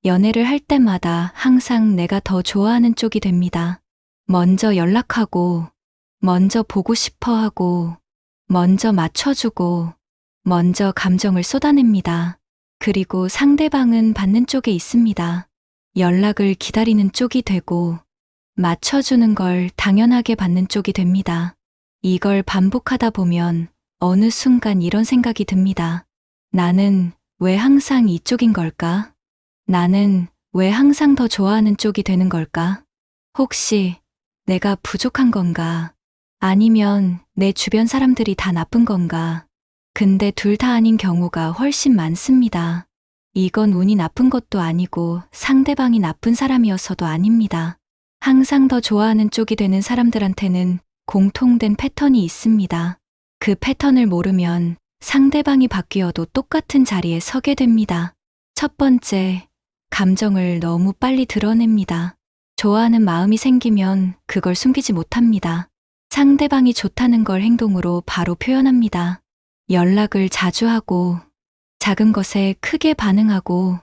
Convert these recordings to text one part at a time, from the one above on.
연애를 할 때마다 항상 내가 더 좋아하는 쪽이 됩니다. 먼저 연락하고, 먼저 보고 싶어 하고, 먼저 맞춰주고, 먼저 감정을 쏟아냅니다. 그리고 상대방은 받는 쪽에 있습니다. 연락을 기다리는 쪽이 되고, 맞춰주는 걸 당연하게 받는 쪽이 됩니다. 이걸 반복하다 보면 어느 순간 이런 생각이 듭니다. 나는 왜 항상 이쪽인 걸까? 나는 왜 항상 더 좋아하는 쪽이 되는 걸까? 혹시 내가 부족한 건가? 아니면 내 주변 사람들이 다 나쁜 건가? 근데 둘 다 아닌 경우가 훨씬 많습니다. 이건 운이 나쁜 것도 아니고 상대방이 나쁜 사람이어서도 아닙니다. 항상 더 좋아하는 쪽이 되는 사람들한테는 공통된 패턴이 있습니다. 그 패턴을 모르면 상대방이 바뀌어도 똑같은 자리에 서게 됩니다. 첫 번째, 감정을 너무 빨리 드러냅니다. 좋아하는 마음이 생기면 그걸 숨기지 못합니다. 상대방이 좋다는 걸 행동으로 바로 표현합니다. 연락을 자주 하고, 작은 것에 크게 반응하고,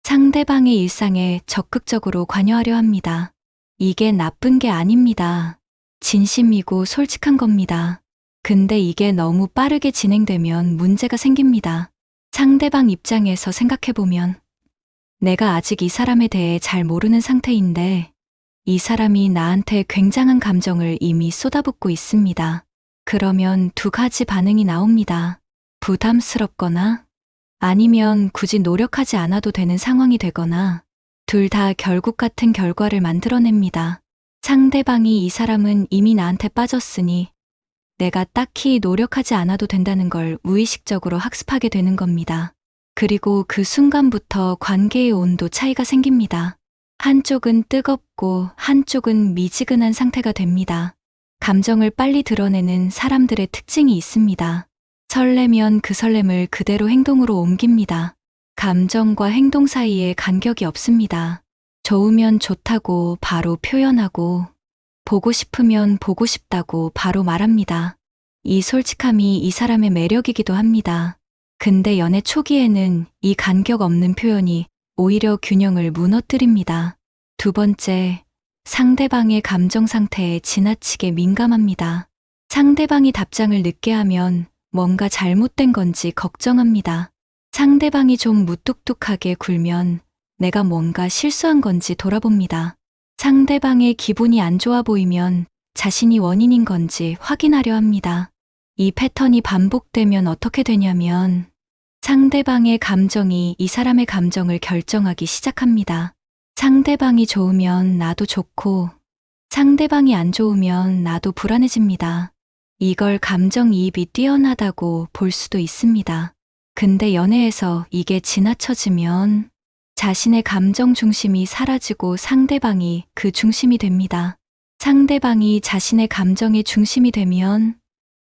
상대방의 일상에 적극적으로 관여하려 합니다. 이게 나쁜 게 아닙니다. 진심이고 솔직한 겁니다. 근데 이게 너무 빠르게 진행되면 문제가 생깁니다. 상대방 입장에서 생각해보면 내가 아직 이 사람에 대해 잘 모르는 상태인데 이 사람이 나한테 굉장한 감정을 이미 쏟아붓고 있습니다. 그러면 두 가지 반응이 나옵니다. 부담스럽거나 아니면 굳이 노력하지 않아도 되는 상황이 되거나 둘 다 결국 같은 결과를 만들어냅니다. 상대방이 이 사람은 이미 나한테 빠졌으니 내가 딱히 노력하지 않아도 된다는 걸 무의식적으로 학습하게 되는 겁니다. 그리고 그 순간부터 관계의 온도 차이가 생깁니다. 한쪽은 뜨겁고 한쪽은 미지근한 상태가 됩니다. 감정을 빨리 드러내는 사람들의 특징이 있습니다. 설레면 그 설렘을 그대로 행동으로 옮깁니다. 감정과 행동 사이에 간격이 없습니다. 좋으면 좋다고 바로 표현하고, 보고 싶으면 보고 싶다고 바로 말합니다. 이 솔직함이 이 사람의 매력이기도 합니다. 근데 연애 초기에는 이 간격 없는 표현이 오히려 균형을 무너뜨립니다. 두 번째, 상대방의 감정 상태에 지나치게 민감합니다. 상대방이 답장을 늦게 하면 뭔가 잘못된 건지 걱정합니다. 상대방이 좀 무뚝뚝하게 굴면 내가 뭔가 실수한 건지 돌아봅니다. 상대방의 기분이 안 좋아 보이면 자신이 원인인 건지 확인하려 합니다. 이 패턴이 반복되면 어떻게 되냐면 상대방의 감정이 이 사람의 감정을 결정하기 시작합니다. 상대방이 좋으면 나도 좋고 상대방이 안 좋으면 나도 불안해집니다. 이걸 감정이입이 뛰어나다고 볼 수도 있습니다. 근데 연애에서 이게 지나쳐지면 자신의 감정 중심이 사라지고 상대방이 그 중심이 됩니다. 상대방이 자신의 감정의 중심이 되면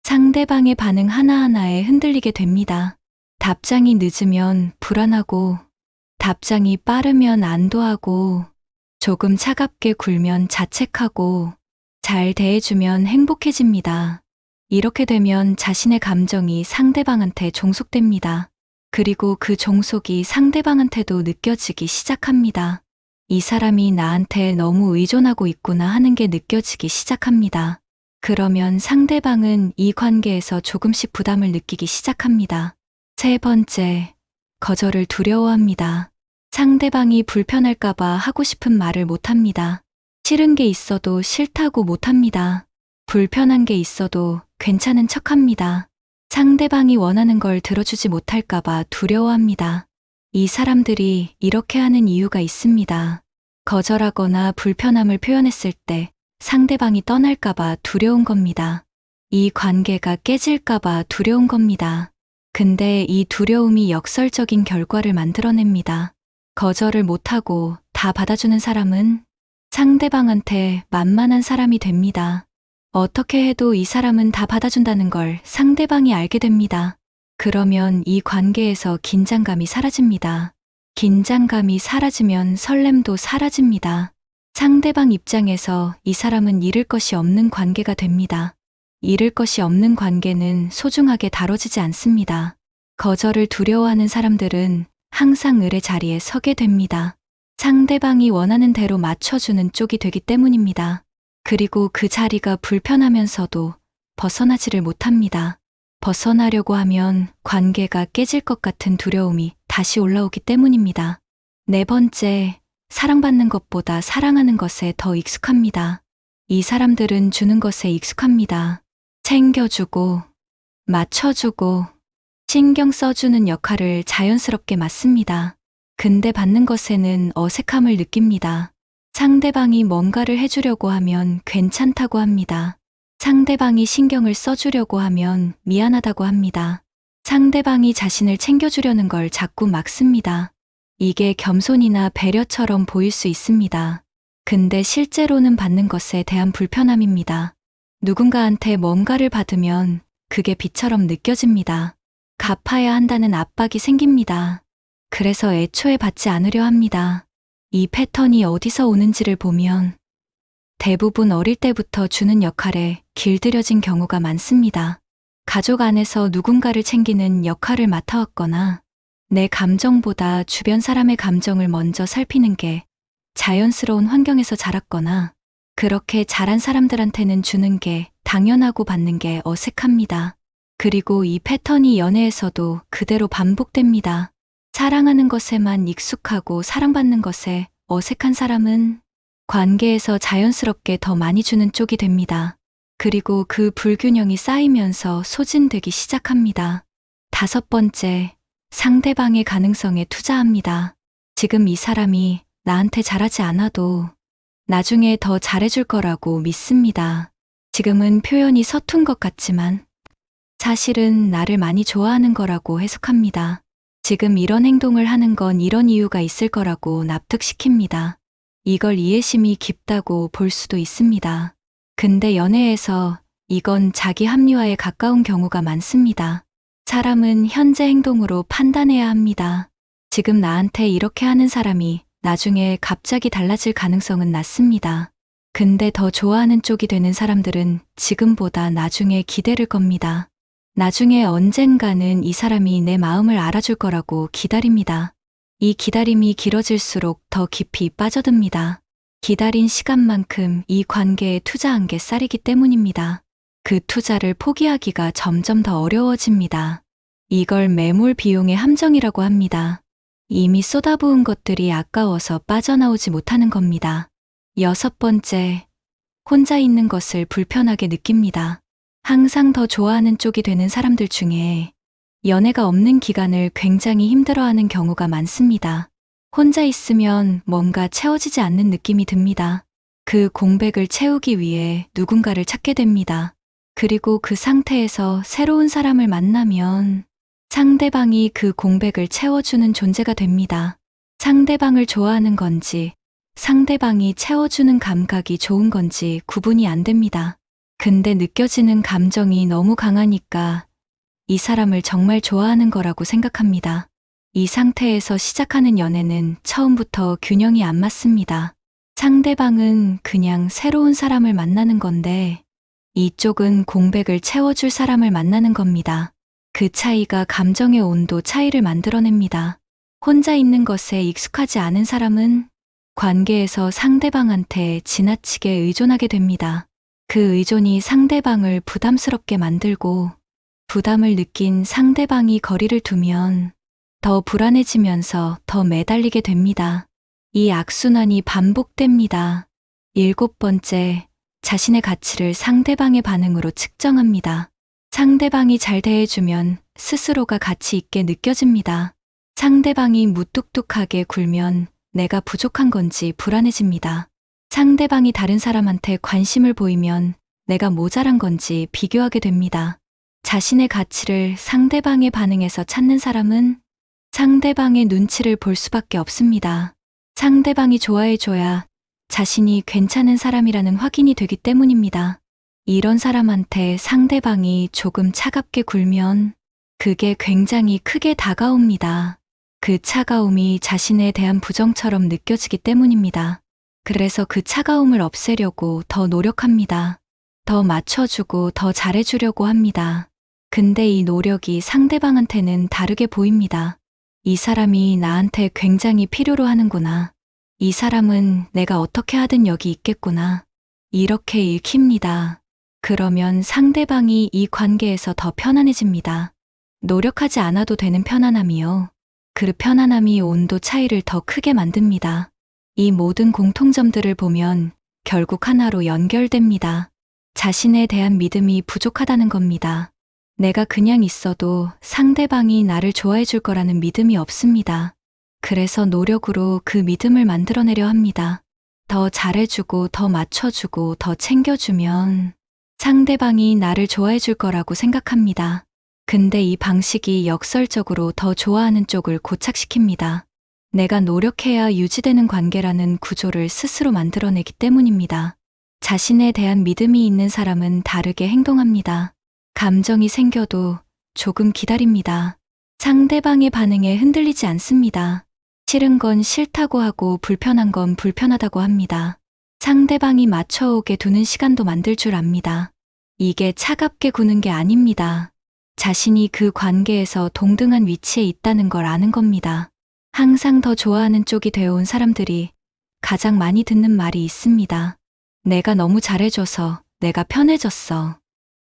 상대방의 반응 하나하나에 흔들리게 됩니다. 답장이 늦으면 불안하고, 답장이 빠르면 안도하고, 조금 차갑게 굴면 자책하고, 잘 대해주면 행복해집니다. 이렇게 되면 자신의 감정이 상대방한테 종속됩니다. 그리고 그 종속이 상대방한테도 느껴지기 시작합니다. 이 사람이 나한테 너무 의존하고 있구나 하는 게 느껴지기 시작합니다. 그러면 상대방은 이 관계에서 조금씩 부담을 느끼기 시작합니다. 세 번째, 거절을 두려워합니다. 상대방이 불편할까봐 하고 싶은 말을 못합니다. 싫은 게 있어도 싫다고 못합니다. 불편한 게 있어도 괜찮은 척합니다. 상대방이 원하는 걸 들어주지 못할까봐 두려워합니다. 이 사람들이 이렇게 하는 이유가 있습니다. 거절하거나 불편함을 표현했을 때 상대방이 떠날까봐 두려운 겁니다. 이 관계가 깨질까봐 두려운 겁니다. 근데 이 두려움이 역설적인 결과를 만들어냅니다. 거절을 못하고 다 받아주는 사람은 상대방한테 만만한 사람이 됩니다. 어떻게 해도 이 사람은 다 받아준다는 걸 상대방이 알게 됩니다. 그러면 이 관계에서 긴장감이 사라집니다. 긴장감이 사라지면 설렘도 사라집니다. 상대방 입장에서 이 사람은 잃을 것이 없는 관계가 됩니다. 잃을 것이 없는 관계는 소중하게 다뤄지지 않습니다. 거절을 두려워하는 사람들은 항상 을의 자리에 서게 됩니다. 상대방이 원하는 대로 맞춰주는 쪽이 되기 때문입니다. 그리고 그 자리가 불편하면서도 벗어나지를 못합니다. 벗어나려고 하면 관계가 깨질 것 같은 두려움이 다시 올라오기 때문입니다. 네 번째, 사랑받는 것보다 사랑하는 것에 더 익숙합니다. 이 사람들은 주는 것에 익숙합니다. 챙겨주고, 맞춰주고, 신경 써주는 역할을 자연스럽게 맡습니다. 근데 받는 것에는 어색함을 느낍니다. 상대방이 뭔가를 해주려고 하면 괜찮다고 합니다. 상대방이 신경을 써주려고 하면 미안하다고 합니다. 상대방이 자신을 챙겨주려는 걸 자꾸 막습니다. 이게 겸손이나 배려처럼 보일 수 있습니다. 근데 실제로는 받는 것에 대한 불편함입니다. 누군가한테 뭔가를 받으면 그게 빚처럼 느껴집니다. 갚아야 한다는 압박이 생깁니다. 그래서 애초에 받지 않으려 합니다. 이 패턴이 어디서 오는지를 보면 대부분 어릴 때부터 주는 역할에 길들여진 경우가 많습니다. 가족 안에서 누군가를 챙기는 역할을 맡아왔거나 내 감정보다 주변 사람의 감정을 먼저 살피는 게 자연스러운 환경에서 자랐거나 그렇게 자란 사람들한테는 주는 게 당연하고 받는 게 어색합니다. 그리고 이 패턴이 연애에서도 그대로 반복됩니다. 사랑하는 것에만 익숙하고 사랑받는 것에 어색한 사람은 관계에서 자연스럽게 더 많이 주는 쪽이 됩니다. 그리고 그 불균형이 쌓이면서 소진되기 시작합니다. 다섯 번째, 상대방의 가능성에 투자합니다. 지금 이 사람이 나한테 잘하지 않아도 나중에 더 잘해줄 거라고 믿습니다. 지금은 표현이 서툰 것 같지만 사실은 나를 많이 좋아하는 거라고 해석합니다. 지금 이런 행동을 하는 건 이런 이유가 있을 거라고 납득시킵니다. 이걸 이해심이 깊다고 볼 수도 있습니다. 근데 연애에서 이건 자기 합리화에 가까운 경우가 많습니다. 사람은 현재 행동으로 판단해야 합니다. 지금 나한테 이렇게 하는 사람이 나중에 갑자기 달라질 가능성은 낮습니다. 근데 더 좋아하는 쪽이 되는 사람들은 지금보다 나중에 기대를 겁니다. 나중에 언젠가는 이 사람이 내 마음을 알아줄 거라고 기다립니다. 이 기다림이 길어질수록 더 깊이 빠져듭니다. 기다린 시간만큼 이 관계에 투자한 게 쌀이기 때문입니다. 그 투자를 포기하기가 점점 더 어려워집니다. 이걸 매몰 비용의 함정이라고 합니다. 이미 쏟아부은 것들이 아까워서 빠져나오지 못하는 겁니다. 여섯 번째, 혼자 있는 것을 불편하게 느낍니다. 항상 더 좋아하는 쪽이 되는 사람들 중에 연애가 없는 기간을 굉장히 힘들어하는 경우가 많습니다. 혼자 있으면 뭔가 채워지지 않는 느낌이 듭니다. 그 공백을 채우기 위해 누군가를 찾게 됩니다. 그리고 그 상태에서 새로운 사람을 만나면 상대방이 그 공백을 채워주는 존재가 됩니다. 상대방을 좋아하는 건지 상대방이 채워주는 감각이 좋은 건지 구분이 안 됩니다. 근데 느껴지는 감정이 너무 강하니까 이 사람을 정말 좋아하는 거라고 생각합니다. 이 상태에서 시작하는 연애는 처음부터 균형이 안 맞습니다. 상대방은 그냥 새로운 사람을 만나는 건데 이쪽은 공백을 채워줄 사람을 만나는 겁니다. 그 차이가 감정의 온도 차이를 만들어냅니다. 혼자 있는 것에 익숙하지 않은 사람은 관계에서 상대방한테 지나치게 의존하게 됩니다. 그 의존이 상대방을 부담스럽게 만들고 부담을 느낀 상대방이 거리를 두면 더 불안해지면서 더 매달리게 됩니다. 이 악순환이 반복됩니다. 일곱 번째, 자신의 가치를 상대방의 반응으로 측정합니다. 상대방이 잘 대해주면 스스로가 가치 있게 느껴집니다. 상대방이 무뚝뚝하게 굴면 내가 부족한 건지 불안해집니다. 상대방이 다른 사람한테 관심을 보이면 내가 모자란 건지 비교하게 됩니다. 자신의 가치를 상대방의 반응에서 찾는 사람은 상대방의 눈치를 볼 수밖에 없습니다. 상대방이 좋아해줘야 자신이 괜찮은 사람이라는 확인이 되기 때문입니다. 이런 사람한테 상대방이 조금 차갑게 굴면 그게 굉장히 크게 다가옵니다. 그 차가움이 자신에 대한 부정처럼 느껴지기 때문입니다. 그래서 그 차가움을 없애려고 더 노력합니다. 더 맞춰주고 더 잘해주려고 합니다. 근데 이 노력이 상대방한테는 다르게 보입니다. 이 사람이 나한테 굉장히 필요로 하는구나. 이 사람은 내가 어떻게 하든 여기 있겠구나. 이렇게 읽힙니다. 그러면 상대방이 이 관계에서 더 편안해집니다. 노력하지 않아도 되는 편안함이요. 그 편안함이 온도 차이를 더 크게 만듭니다. 이 모든 공통점들을 보면 결국 하나로 연결됩니다. 자신에 대한 믿음이 부족하다는 겁니다. 내가 그냥 있어도 상대방이 나를 좋아해 줄 거라는 믿음이 없습니다. 그래서 노력으로 그 믿음을 만들어내려 합니다. 더 잘해주고, 더 맞춰주고, 더 챙겨주면 상대방이 나를 좋아해 줄 거라고 생각합니다. 근데 이 방식이 역설적으로 더 좋아하는 쪽을 고착시킵니다. 내가 노력해야 유지되는 관계라는 구조를 스스로 만들어내기 때문입니다. 자신에 대한 믿음이 있는 사람은 다르게 행동합니다. 감정이 생겨도 조금 기다립니다. 상대방의 반응에 흔들리지 않습니다. 싫은 건 싫다고 하고 불편한 건 불편하다고 합니다. 상대방이 맞춰오게 두는 시간도 만들 줄 압니다. 이게 차갑게 구는 게 아닙니다. 자신이 그 관계에서 동등한 위치에 있다는 걸 아는 겁니다. 항상 더 좋아하는 쪽이 되어온 사람들이 가장 많이 듣는 말이 있습니다. 내가 너무 잘해줘서 내가 편해졌어.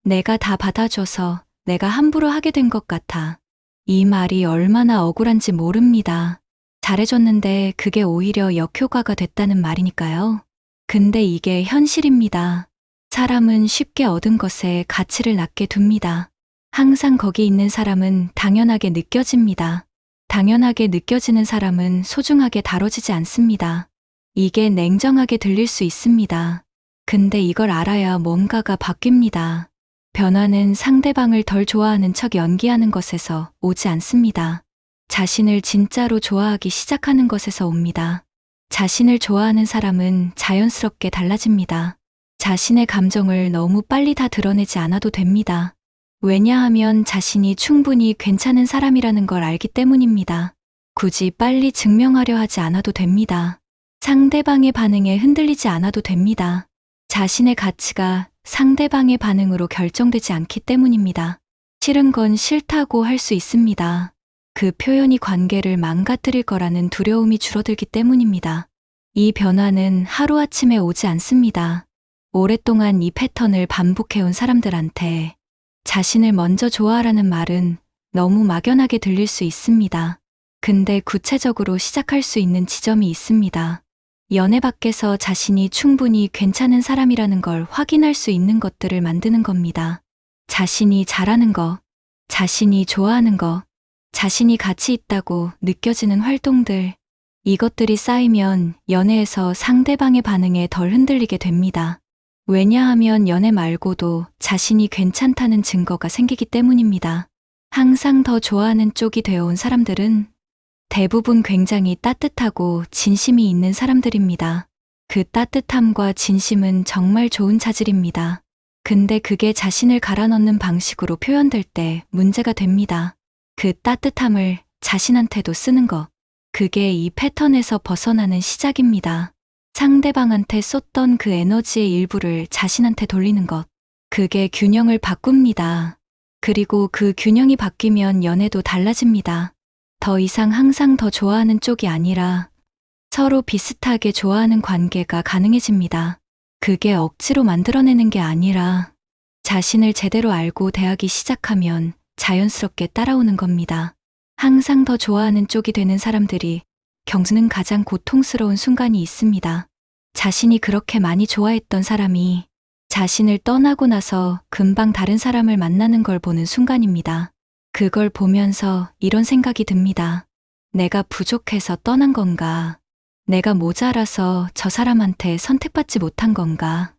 내가 다 받아줘서 내가 함부로 하게 된 것 같아. 이 말이 얼마나 억울한지 모릅니다. 잘해줬는데 그게 오히려 역효과가 됐다는 말이니까요. 근데 이게 현실입니다. 사람은 쉽게 얻은 것에 가치를 낮게 둡니다. 항상 거기 있는 사람은 당연하게 느껴집니다. 당연하게 느껴지는 사람은 소중하게 다뤄지지 않습니다. 이게 냉정하게 들릴 수 있습니다. 근데 이걸 알아야 뭔가가 바뀝니다. 변화는 상대방을 덜 좋아하는 척 연기하는 것에서 오지 않습니다. 자신을 진짜로 좋아하기 시작하는 것에서 옵니다. 자신을 좋아하는 사람은 자연스럽게 달라집니다. 자신의 감정을 너무 빨리 다 드러내지 않아도 됩니다. 왜냐하면 자신이 충분히 괜찮은 사람이라는 걸 알기 때문입니다. 굳이 빨리 증명하려 하지 않아도 됩니다. 상대방의 반응에 흔들리지 않아도 됩니다. 자신의 가치가 상대방의 반응으로 결정되지 않기 때문입니다. 싫은 건 싫다고 할 수 있습니다. 그 표현이 관계를 망가뜨릴 거라는 두려움이 줄어들기 때문입니다. 이 변화는 하루아침에 오지 않습니다. 오랫동안 이 패턴을 반복해온 사람들한테 자신을 먼저 좋아하라는 말은 너무 막연하게 들릴 수 있습니다. 근데 구체적으로 시작할 수 있는 지점이 있습니다. 연애 밖에서 자신이 충분히 괜찮은 사람이라는 걸 확인할 수 있는 것들을 만드는 겁니다. 자신이 잘하는 거, 자신이 좋아하는 거, 자신이 가치 있다고 느껴지는 활동들, 이것들이 쌓이면 연애에서 상대방의 반응에 덜 흔들리게 됩니다. 왜냐하면 연애 말고도 자신이 괜찮다는 증거가 생기기 때문입니다. 항상 더 좋아하는 쪽이 되어온 사람들은 대부분 굉장히 따뜻하고 진심이 있는 사람들입니다. 그 따뜻함과 진심은 정말 좋은 자질입니다. 근데 그게 자신을 갈아넣는 방식으로 표현될 때 문제가 됩니다. 그 따뜻함을 자신한테도 쓰는 것. 그게 이 패턴에서 벗어나는 시작입니다. 상대방한테 쏟던 그 에너지의 일부를 자신한테 돌리는 것. 그게 균형을 바꿉니다. 그리고 그 균형이 바뀌면 연애도 달라집니다. 더 이상 항상 더 좋아하는 쪽이 아니라 서로 비슷하게 좋아하는 관계가 가능해집니다. 그게 억지로 만들어내는 게 아니라 자신을 제대로 알고 대하기 시작하면 자연스럽게 따라오는 겁니다. 항상 더 좋아하는 쪽이 되는 사람들이 겪는 가장 고통스러운 순간이 있습니다. 자신이 그렇게 많이 좋아했던 사람이 자신을 떠나고 나서 금방 다른 사람을 만나는 걸 보는 순간입니다. 그걸 보면서 이런 생각이 듭니다. 내가 부족해서 떠난 건가? 내가 모자라서 저 사람한테 선택받지 못한 건가?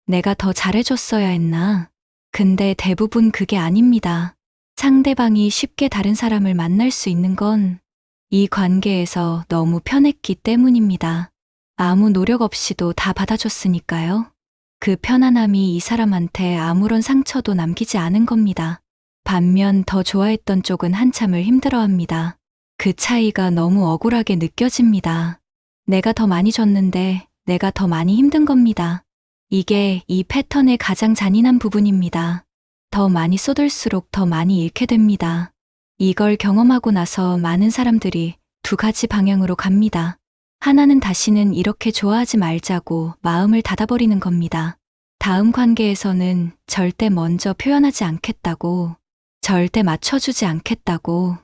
내가 더 잘해줬어야 했나? 근데 대부분 그게 아닙니다. 상대방이 쉽게 다른 사람을 만날 수 있는 건 이 관계에서 너무 편했기 때문입니다. 아무 노력 없이도 다 받아줬으니까요. 그 편안함이 이 사람한테 아무런 상처도 남기지 않은 겁니다. 반면 더 좋아했던 쪽은 한참을 힘들어합니다. 그 차이가 너무 억울하게 느껴집니다. 내가 더 많이 줬는데 내가 더 많이 힘든 겁니다. 이게 이 패턴의 가장 잔인한 부분입니다. 더 많이 쏟을수록 더 많이 잃게 됩니다. 이걸 경험하고 나서 많은 사람들이 두 가지 방향으로 갑니다. 하나는 다시는 이렇게 좋아하지 말자고 마음을 닫아버리는 겁니다. 다음 관계에서는 절대 먼저 표현하지 않겠다고, 절대 맞춰주지 않겠다고,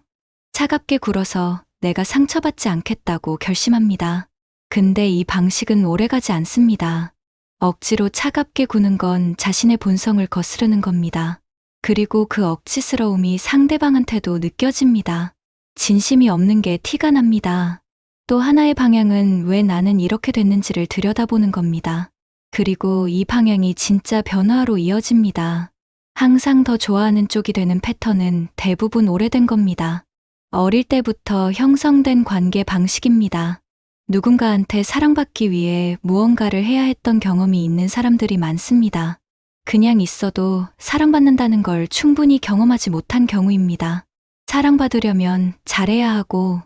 차갑게 굴어서 내가 상처받지 않겠다고 결심합니다. 근데 이 방식은 오래가지 않습니다. 억지로 차갑게 구는 건 자신의 본성을 거스르는 겁니다. 그리고 그 억지스러움이 상대방한테도 느껴집니다. 진심이 없는 게 티가 납니다. 또 하나의 방향은 왜 나는 이렇게 됐는지를 들여다보는 겁니다. 그리고 이 방향이 진짜 변화로 이어집니다. 항상 더 좋아하는 쪽이 되는 패턴은 대부분 오래된 겁니다. 어릴 때부터 형성된 관계 방식입니다. 누군가한테 사랑받기 위해 무언가를 해야 했던 경험이 있는 사람들이 많습니다. 그냥 있어도 사랑받는다는 걸 충분히 경험하지 못한 경우입니다. 사랑받으려면 잘해야 하고,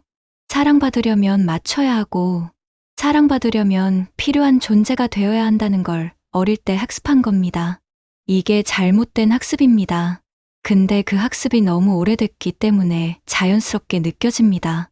사랑받으려면 맞춰야 하고, 사랑받으려면 필요한 존재가 되어야 한다는 걸 어릴 때 학습한 겁니다. 이게 잘못된 학습입니다. 근데 그 학습이 너무 오래됐기 때문에 자연스럽게 느껴집니다.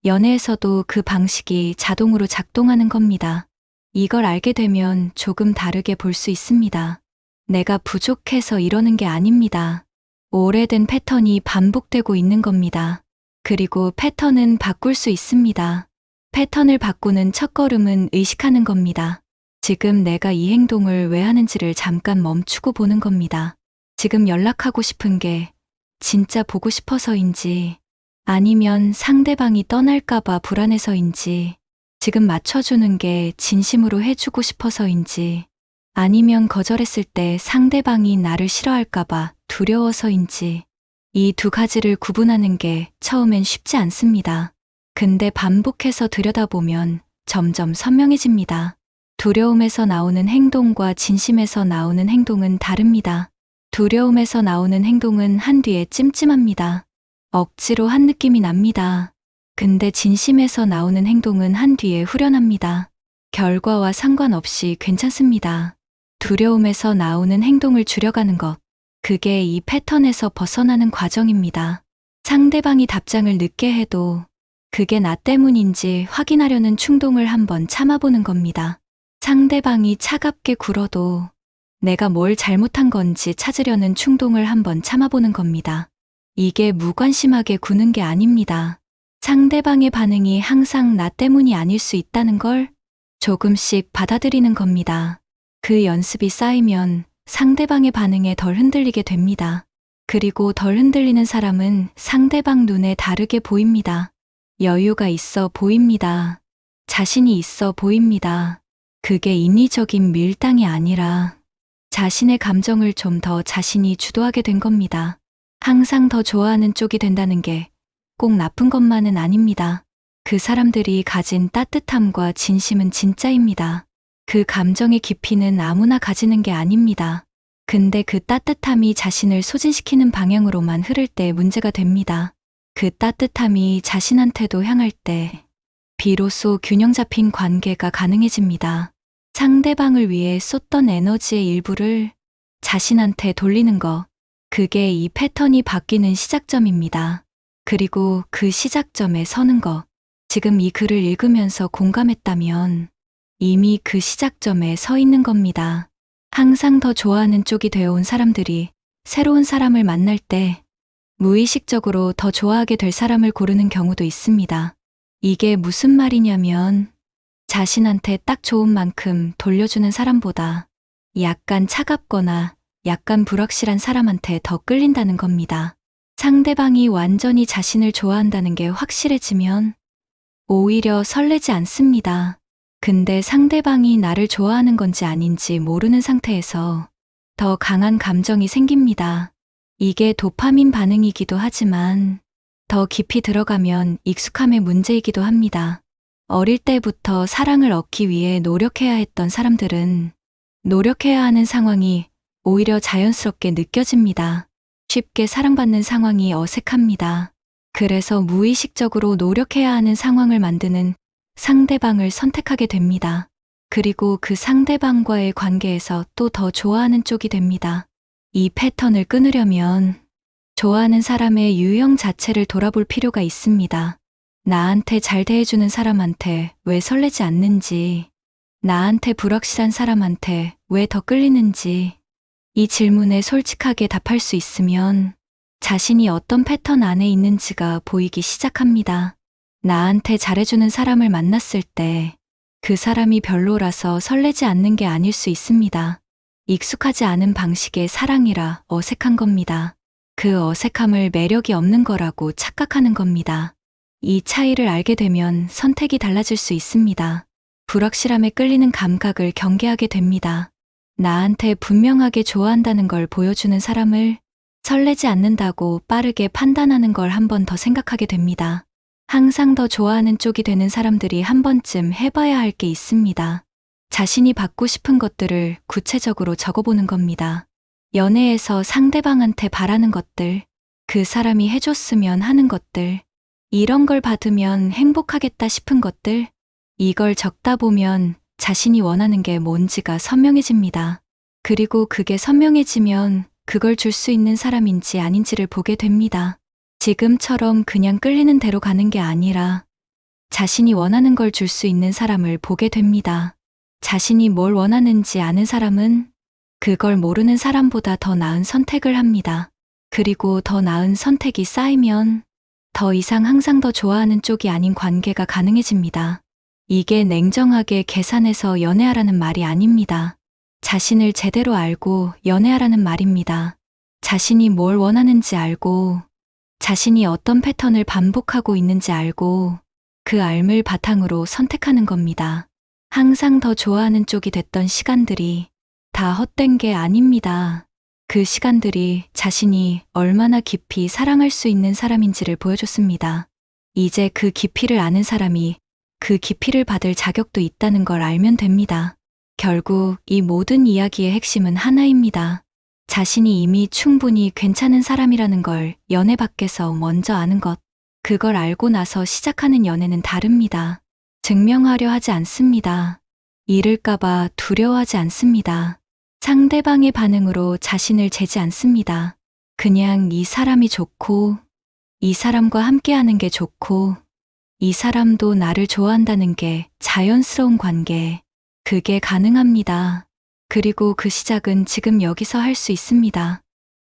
연애에서도 그 방식이 자동으로 작동하는 겁니다. 이걸 알게 되면 조금 다르게 볼 수 있습니다. 내가 부족해서 이러는 게 아닙니다. 오래된 패턴이 반복되고 있는 겁니다. 그리고 패턴은 바꿀 수 있습니다. 패턴을 바꾸는 첫걸음은 의식하는 겁니다. 지금 내가 이 행동을 왜 하는지를 잠깐 멈추고 보는 겁니다. 지금 연락하고 싶은 게 진짜 보고 싶어서인지, 아니면 상대방이 떠날까봐 불안해서인지, 지금 맞춰주는 게 진심으로 해주고 싶어서인지, 아니면 거절했을 때 상대방이 나를 싫어할까봐 두려워서인지, 이 두 가지를 구분하는 게 처음엔 쉽지 않습니다. 근데 반복해서 들여다보면 점점 선명해집니다. 두려움에서 나오는 행동과 진심에서 나오는 행동은 다릅니다. 두려움에서 나오는 행동은 한 뒤에 찜찜합니다. 억지로 한 느낌이 납니다. 근데 진심에서 나오는 행동은 한 뒤에 후련합니다. 결과와 상관없이 괜찮습니다. 두려움에서 나오는 행동을 줄여가는 것, 그게 이 패턴에서 벗어나는 과정입니다. 상대방이 답장을 늦게 해도 그게 나 때문인지 확인하려는 충동을 한번 참아보는 겁니다. 상대방이 차갑게 굴어도 내가 뭘 잘못한 건지 찾으려는 충동을 한번 참아보는 겁니다. 이게 무관심하게 구는 게 아닙니다. 상대방의 반응이 항상 나 때문이 아닐 수 있다는 걸 조금씩 받아들이는 겁니다. 그 연습이 쌓이면 상대방의 반응에 덜 흔들리게 됩니다. 그리고 덜 흔들리는 사람은 상대방 눈에 다르게 보입니다. 여유가 있어 보입니다. 자신이 있어 보입니다. 그게 인위적인 밀당이 아니라 자신의 감정을 좀 더 자신이 주도하게 된 겁니다. 항상 더 좋아하는 쪽이 된다는 게 꼭 나쁜 것만은 아닙니다. 그 사람들이 가진 따뜻함과 진심은 진짜입니다. 그 감정의 깊이는 아무나 가지는 게 아닙니다. 근데 그 따뜻함이 자신을 소진시키는 방향으로만 흐를 때 문제가 됩니다. 그 따뜻함이 자신한테도 향할 때 비로소 균형 잡힌 관계가 가능해집니다. 상대방을 위해 쏟던 에너지의 일부를 자신한테 돌리는 것, 그게 이 패턴이 바뀌는 시작점입니다. 그리고 그 시작점에 서는 것, 지금 이 글을 읽으면서 공감했다면 이미 그 시작점에 서 있는 겁니다. 항상 더 좋아하는 쪽이 되어온 사람들이 새로운 사람을 만날 때 무의식적으로 더 좋아하게 될 사람을 고르는 경우도 있습니다. 이게 무슨 말이냐면 자신한테 딱 좋은 만큼 돌려주는 사람보다 약간 차갑거나 약간 불확실한 사람한테 더 끌린다는 겁니다. 상대방이 완전히 자신을 좋아한다는 게 확실해지면 오히려 설레지 않습니다. 근데 상대방이 나를 좋아하는 건지 아닌지 모르는 상태에서 더 강한 감정이 생깁니다. 이게 도파민 반응이기도 하지만 더 깊이 들어가면 익숙함의 문제이기도 합니다. 어릴 때부터 사랑을 얻기 위해 노력해야 했던 사람들은 노력해야 하는 상황이 오히려 자연스럽게 느껴집니다. 쉽게 사랑받는 상황이 어색합니다. 그래서 무의식적으로 노력해야 하는 상황을 만드는 상대방을 선택하게 됩니다. 그리고 그 상대방과의 관계에서 또 더 좋아하는 쪽이 됩니다. 이 패턴을 끊으려면 좋아하는 사람의 유형 자체를 돌아볼 필요가 있습니다. 나한테 잘 대해주는 사람한테 왜 설레지 않는지, 나한테 불확실한 사람한테 왜 더 끌리는지, 이 질문에 솔직하게 답할 수 있으면 자신이 어떤 패턴 안에 있는지가 보이기 시작합니다. 나한테 잘해주는 사람을 만났을 때 그 사람이 별로라서 설레지 않는 게 아닐 수 있습니다. 익숙하지 않은 방식의 사랑이라 어색한 겁니다. 그 어색함을 매력이 없는 거라고 착각하는 겁니다. 이 차이를 알게 되면 선택이 달라질 수 있습니다. 불확실함에 끌리는 감각을 경계하게 됩니다. 나한테 분명하게 좋아한다는 걸 보여주는 사람을 설레지 않는다고 빠르게 판단하는 걸 한 번 더 생각하게 됩니다. 항상 더 좋아하는 쪽이 되는 사람들이 한 번쯤 해봐야 할 게 있습니다. 자신이 받고 싶은 것들을 구체적으로 적어보는 겁니다. 연애에서 상대방한테 바라는 것들, 그 사람이 해줬으면 하는 것들, 이런 걸 받으면 행복하겠다 싶은 것들, 이걸 적다 보면 자신이 원하는 게 뭔지가 선명해집니다. 그리고 그게 선명해지면 그걸 줄 수 있는 사람인지 아닌지를 보게 됩니다. 지금처럼 그냥 끌리는 대로 가는 게 아니라 자신이 원하는 걸 줄 수 있는 사람을 보게 됩니다. 자신이 뭘 원하는지 아는 사람은 그걸 모르는 사람보다 더 나은 선택을 합니다. 그리고 더 나은 선택이 쌓이면 더 이상 항상 더 좋아하는 쪽이 아닌 관계가 가능해집니다. 이게 냉정하게 계산해서 연애하라는 말이 아닙니다. 자신을 제대로 알고 연애하라는 말입니다. 자신이 뭘 원하는지 알고, 자신이 어떤 패턴을 반복하고 있는지 알고, 그 알을 바탕으로 선택하는 겁니다. 항상 더 좋아하는 쪽이 됐던 시간들이 다 헛된 게 아닙니다. 그 시간들이 자신이 얼마나 깊이 사랑할 수 있는 사람인지를 보여줬습니다. 이제 그 깊이를 아는 사람이 그 깊이를 받을 자격도 있다는 걸 알면 됩니다. 결국 이 모든 이야기의 핵심은 하나입니다. 자신이 이미 충분히 괜찮은 사람이라는 걸 연애 밖에서 먼저 아는 것. 그걸 알고 나서 시작하는 연애는 다릅니다. 증명하려 하지 않습니다. 잃을까봐 두려워하지 않습니다. 상대방의 반응으로 자신을 재지 않습니다. 그냥 이 사람이 좋고, 이 사람과 함께하는 게 좋고, 이 사람도 나를 좋아한다는 게 자연스러운 관계. 그게 가능합니다. 그리고 그 시작은 지금 여기서 할 수 있습니다.